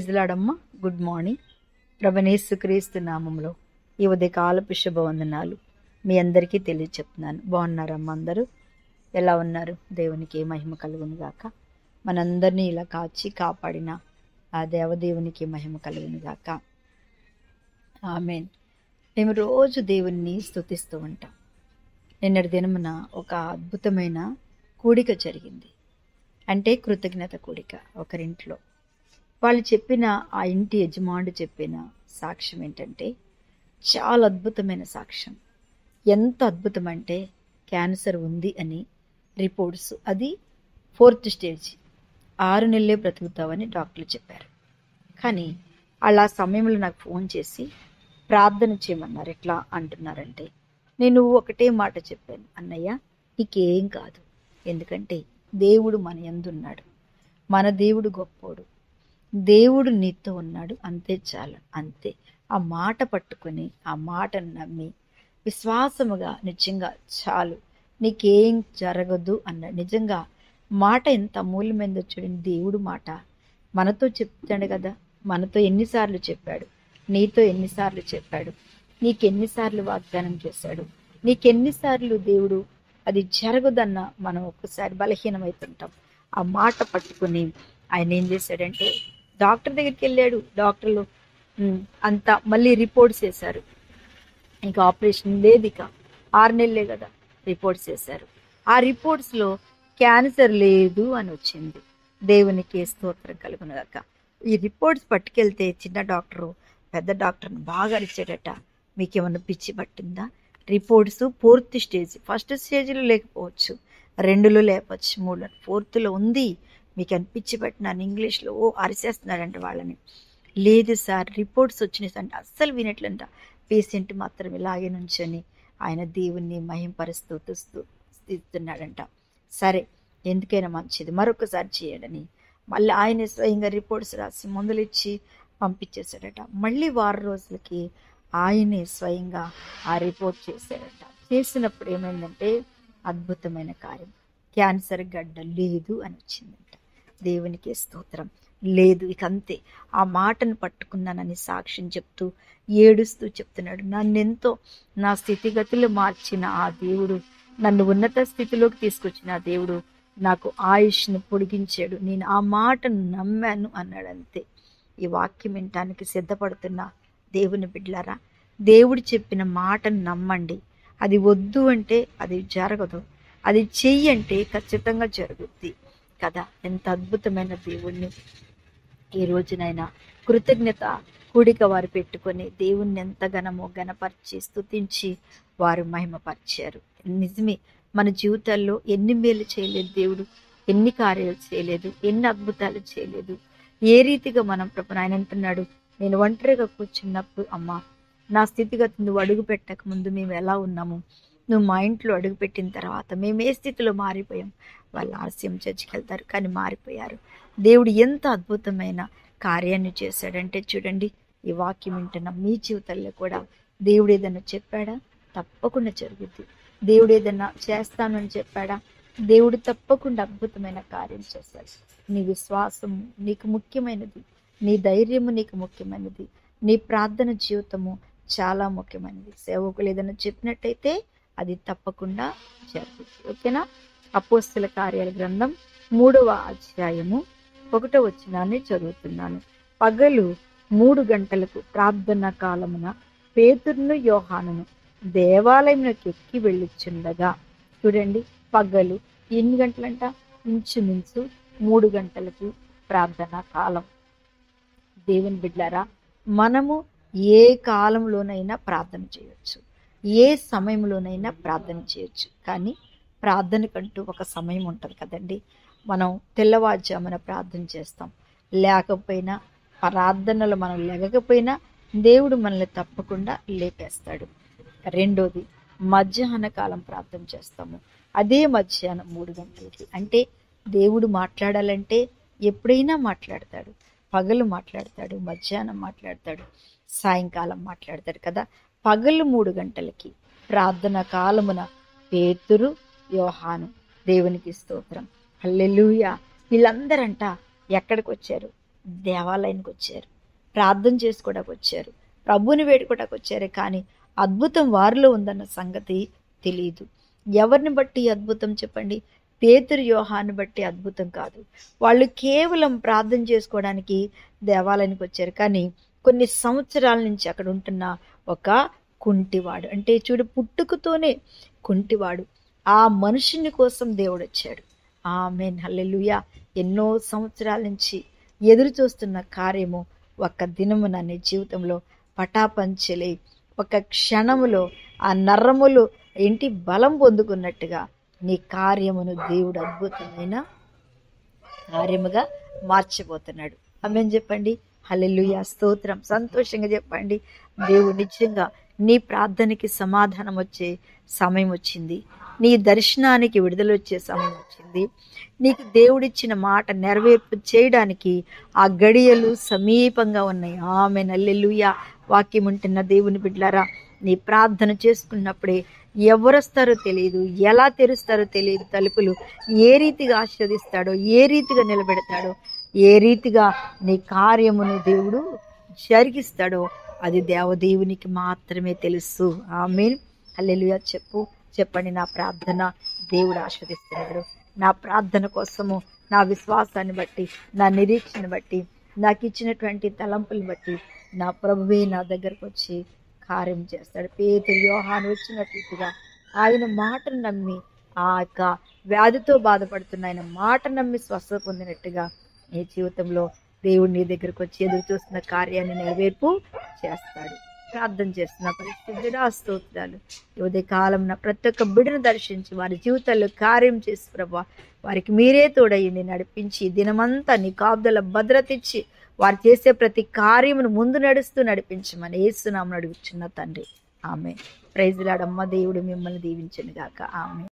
Praise లాడమ్మ. Good morning. ప్రభునేసుక్రీస్తు నామంలో ఈ ఉదయకాలపు శుభవందనాలు మీ అందరికీ తెలియచెప్తున్నాను. బాగున్నారమ్మ అందరూ? ఎలా ఉన్నారు? దేవునికి మహిమ కలుగును గాక. మనందరినీ ఇలా కాచి కాపాడిన ఆ దేవదేవునికి మహిమ కలుగును గాక. ఆమేన్. మేము రోజు దేవుణ్ణి స్తుతిస్తూ ఉంటాం. నిన్నటి దినమున ఒక అద్భుతమైన కూడిక జరిగింది. అంటే కృతజ్ఞత కూడిక ఒకరింట్లో. వాళ్ళు చెప్పిన ఆ ఇంటి యజమానుడు చెప్పిన సాక్ష్యం ఏంటంటే చాలా అద్భుతమైన సాక్ష్యం. ఎంత అద్భుతం అంటే క్యాన్సర్ ఉంది అని రిపోర్ట్స్, అది 4th స్టేజ్, 6 నెలలే బ్రతుకుతావని డాక్టర్లు చెప్పారు. కానీ అలా సమయంలో నాకు ఫోన్ చేసి ప్రార్థన చేయమన్నారు. ఎట్లా అంటున్నారంటే, నేను ఒకటే మాట చెప్పాను, అన్నయ్య నీకేం కాదు, ఎందుకంటే దేవుడు మన యందున్నాడు, మన దేవుడు గొప్పోడు, దేవుడు నీతో ఉన్నాడు, అంతే చాలు. అంతే. ఆ మాట పట్టుకొని ఆ మాటను నమ్మి విశ్వాసముగా నిజంగా చాలు, నీకేం జరగదు అన్నాడు. నిజంగా మాట ఎంత అమూల్యమైందో చూడండి. దేవుడు మాట మనతో చెప్తాడు కదా. మనతో ఎన్నిసార్లు చెప్పాడు, నీతో ఎన్నిసార్లు చెప్పాడు, నీకెన్నిసార్లు వాగ్దానం చేశాడు, నీకెన్నిసార్లు దేవుడు అది జరగదన్న మనం ఒక్కసారి బలహీనమవుతుంటాం. ఆ మాట పట్టుకుని ఆయన ఏం చేశాడంటే డాక్టర్ దగ్గరికి వెళ్ళాడు. డాక్టర్లు అంతా మళ్ళీ రిపోర్ట్స్ వేశారు. ఇంకా ఆపరేషన్ లేదు, ఇక 6 నెలలే కదా. రిపోర్ట్స్ వేశారు. ఆ రిపోర్ట్స్లో క్యాన్సర్ లేదు అని వచ్చింది. దేవునికి స్తోత్రం కలుగును గాక. ఈ రిపోర్ట్స్ పట్టుకెళ్తే చిన్న డాక్టరు పెద్ద డాక్టర్ని బాగా అరిచాడట, మీకేమన్నా పిచ్చి పట్టిందా, రిపోర్ట్స్ 4th స్టేజ్, 1st స్టేజ్లో లేకపోవచ్చు, 2లో లేకపోవచ్చు, 3లో, 4థ్లో ఉంది, మీకు అనిపించి పట్టినాను. ఇంగ్లీష్లో అరిచేస్తున్నాడంట వాళ్ళని. లేదు సార్, రిపోర్ట్స్ వచ్చినాయి అంటే అస్సలు వినట్లంట. పేషెంట్ మాత్రం ఇలాగే నుంచొని ఆయన దేవుణ్ణి మహింపరుస్తూ స్థిస్తున్నాడంట. సరే, ఎందుకైనా మంచిది, మరొకసారి చేయడని మళ్ళీ ఆయన స్వయంగా రిపోర్ట్స్ రాసి మందులు ఇచ్చి పంపించేశాడట. మళ్ళీ 6 రోజులకి ఆయనే స్వయంగా ఆ రిపోర్ట్ చేశాడట. చేసినప్పుడు ఏమైందంటే అద్భుతమైన కార్యం, క్యాన్సర్ గడ్డ లేదు అని వచ్చిందంట. దేవునికి స్తోత్రం. లేదు, ఇక అంతే. ఆ మాటను పట్టుకున్నానని సాక్ష్యం చెప్తూ ఏడుస్తూ చెప్తున్నాడు, నన్నెంతో నా స్థితిగతులు మార్చిన ఆ దేవుడు, నన్ను ఉన్నత స్థితిలోకి తీసుకొచ్చిన ఆ దేవుడు నాకు ఆయుష్ను పొడిగించాడు, నేను ఆ మాటను నమ్మాను అన్నాడు. అంతే. ఈ వాక్యం వినటానికి సిద్ధపడుతున్న దేవుని బిడ్డలారా, దేవుడు చెప్పిన మాటను నమ్మండి. అది వద్దు అంటే అది జరగదు, అది చెయ్యి అంటే ఖచ్చితంగా జరుగుద్ది కదా. ఎంత అద్భుతమైన దేవుణ్ణి ఈ రోజునైనా కృతజ్ఞత కూడిక వారు పెట్టుకొని దేవుణ్ణి ఎంతగానో గణపరిచి స్తుతించి వారు మహిమపరిచారు. నిజమే, మన జీవితాల్లో ఎన్ని మేలు చేయలేదు దేవుడు, ఎన్ని కార్యాలు చేయలేదు, ఎన్ని అద్భుతాలు చేయలేదు. ఏ రీతిగా మనం ఆయన అంటున్నాడు, నేను ఒంటరిగా కూర్చున్నప్పుడు అమ్మ నా స్థితిగతి నువ్వు అడుగు పెట్టక ముందు మేము ఎలా ఉన్నాము, నువ్వు మా ఇంట్లో అడుగుపెట్టిన తర్వాత మేము ఏ స్థితిలో మారిపోయాం. వాళ్ళు ఆలస్యం చర్చికి వెళ్తారు కానీ మారిపోయారు. దేవుడు ఎంత అద్భుతమైన కార్యాన్ని చేశాడంటే చూడండి, ఈ వాక్యం వింటున్న మీ జీవితాల్లో కూడా దేవుడు ఏదైనా చెప్పాడా, తప్పకుండా జరుగుద్ది. దేవుడు ఏదైనా చేస్తానని చెప్పాడా, దేవుడు తప్పకుండా అద్భుతమైన కార్యం చేస్తాడు. నీ విశ్వాసం నీకు ముఖ్యమైనది, నీ ధైర్యము నీకు ముఖ్యమైనది, నీ ప్రార్థన జీవితము చాలా ముఖ్యమైనది. సేవకులు ఏదైనా చెప్పినట్టయితే అది తప్పకుండా జరుగుతుంది. ఓకేనా? అపోస్తల కార్యాల గ్రంథం 3వ అధ్యాయము 1వ వచనాన్ని చదువుతున్నాను. పగలు 3 గంటలకు ప్రార్థన కాలమున పేతురును యోహానును దేవాలయంలోకి ఎక్కి వెళ్ళుచుండగా, చూడండి, పగలు ఎన్ని గంటలంట, ఇంచుమించు 3 గంటలకి ప్రార్థనా కాలం. దేవుని బిడ్డలారా, మనము ఏ కాలంలోనైనా ప్రార్థన చేయొచ్చు, ఏ సమయంలోనైనా ప్రార్థన చేయొచ్చు. కానీ ప్రార్థనకంటూ ఒక సమయం ఉంటుంది కదండి. మనం తెల్లవారుజామున ప్రార్థన చేస్తాం, లేకపోయినా ప్రార్థనలు మనం లేకపోయినా దేవుడు మనల్ని తప్పకుండా లేపేస్తాడు. రెండోది, మధ్యాహ్న కాలం ప్రార్థన చేస్తాము, అదే మధ్యాహ్నం 3 గంటలకి. అంటే దేవుడు మాట్లాడాలంటే ఎప్పుడైనా మాట్లాడతాడు. పగలు మాట్లాడతాడు, మధ్యాహ్నం మాట్లాడతాడు, సాయంకాలం మాట్లాడతాడు కదా. పగలు 3 గంటలకి ప్రార్థన కాలమున పేతురు యోహాను, దేవునికి స్తోత్రం, హల్లెలూయా, వీళ్ళందరంట ఎక్కడికి వచ్చారు, దేవాలయానికి వచ్చారు, ప్రార్థన చేసుకోవడానికి వచ్చారు, ప్రభుని వేడుకోవడానికి వచ్చారు. కానీ అద్భుతం వారిలో ఉందన్న సంగతి తెలియదు. ఎవరిని బట్టి అద్భుతం చెప్పండి? పేతురు యోహాను బట్టి అద్భుతం కాదు. వాళ్ళు కేవలం ప్రార్థన చేసుకోవడానికి దేవాలయానికి వచ్చారు. కానీ కొన్ని సంవత్సరాల నుంచి అక్కడ ఉంటున్న ఒక కుంటివాడు, అంటే చూడు, పుట్టుకతోనే కుంటివాడు, ఆ మనుషుని కోసం దేవుడు వచ్చాడు. ఆమేన్, హల్లెలూయా. ఎన్నో సంవత్సరాల నుంచి ఎదురు చూస్తున్న కార్యము ఒక్క దినమున నీ జీవితంలో పటాపంచలే, ఒక క్షణములో ఆ నరములు బలం పొందుకున్నట్టుగా నీ కార్యమును దేవుడు అద్భుతమైన కార్యముగా మార్చబోతున్నాడు. ఆమేన్ చెప్పండి. హల్లెలూయా, స్తోత్రం. సంతోషంగా చెప్పండి. దేవుడు నిజంగా నీ ప్రార్థనకి సమాధానం వచ్చే సమయం వచ్చింది. నీ దర్శనానికి విడుదల వచ్చే సమయం వచ్చింది. నీకు దేవుడిచ్చిన మాట నెరవేర్పు చేయడానికి ఆ గడియలు సమీపంగా ఉన్నాయి. ఆమేన్, హల్లెలూయా. వాక్యం ఉంటున్న దేవుని బిడ్డలారా, నీ ప్రార్థన చేసుకున్నప్పుడే ఎవరొస్తారో తెలియదు, ఎలా తెరుస్తారో తెలియదు తలుపులు, ఏ రీతిగా ఆశీర్వదిస్తాడో, ఏ రీతిగా నిలబెడతాడో, ఏ రీతిగా నీ కార్యమును దేవుడు జరిగిస్తాడో అది దేవదేవునికి మాత్రమే తెలుసు. ఆమేన్, హల్లెలూయా. చెప్పండి, నా ప్రార్థన దేవుడు ఆశీర్వదిస్తున్నాడు. నా ప్రార్థన కోసము, నా విశ్వాసాన్ని బట్టి, నా నిరీక్షణ బట్టి, నాకు ఇచ్చినటువంటి తలంపులు బట్టి నా ప్రభువే నా దగ్గరకు వచ్చి కార్యం చేస్తాడు. పేతురు యోహాను వచ్చినట్లుగా ఆయన మాటను నమ్మి, ఆ యొక్క వ్యాధితో బాధపడుతున్న ఆయన మాట నమ్మి స్వస్థత పొందినట్టుగా నీ జీవితంలో దేవుడు నీ దగ్గరకు వచ్చి ఎదురు చూస్తున్న కార్యాన్ని నెరవేర్పు చేస్తాడు. ప్రార్థన చేస్తున్న పరిస్థితుడా స్తోత్రాలు. ఉదయ కాలం ప్రతి ఒక్క బిడ్డను దర్శించి వారి జీవితాల్లో కార్యం చేసి ప్రభా, వారికి మీరే తోడయ్యండి, నడిపించి దినమంతా నీ కాపుదల భద్రత ఇచ్చి వారు చేసే ప్రతి కార్యమును ముందు నడుస్తూ నడిపించమని యేసు నామమున అడుగుచున్న తండ్రి. ఆమేన్. Praise Lord. అమ్మ, దేవుడు మిమ్మల్ని దీవించును గాక. ఆమేన్.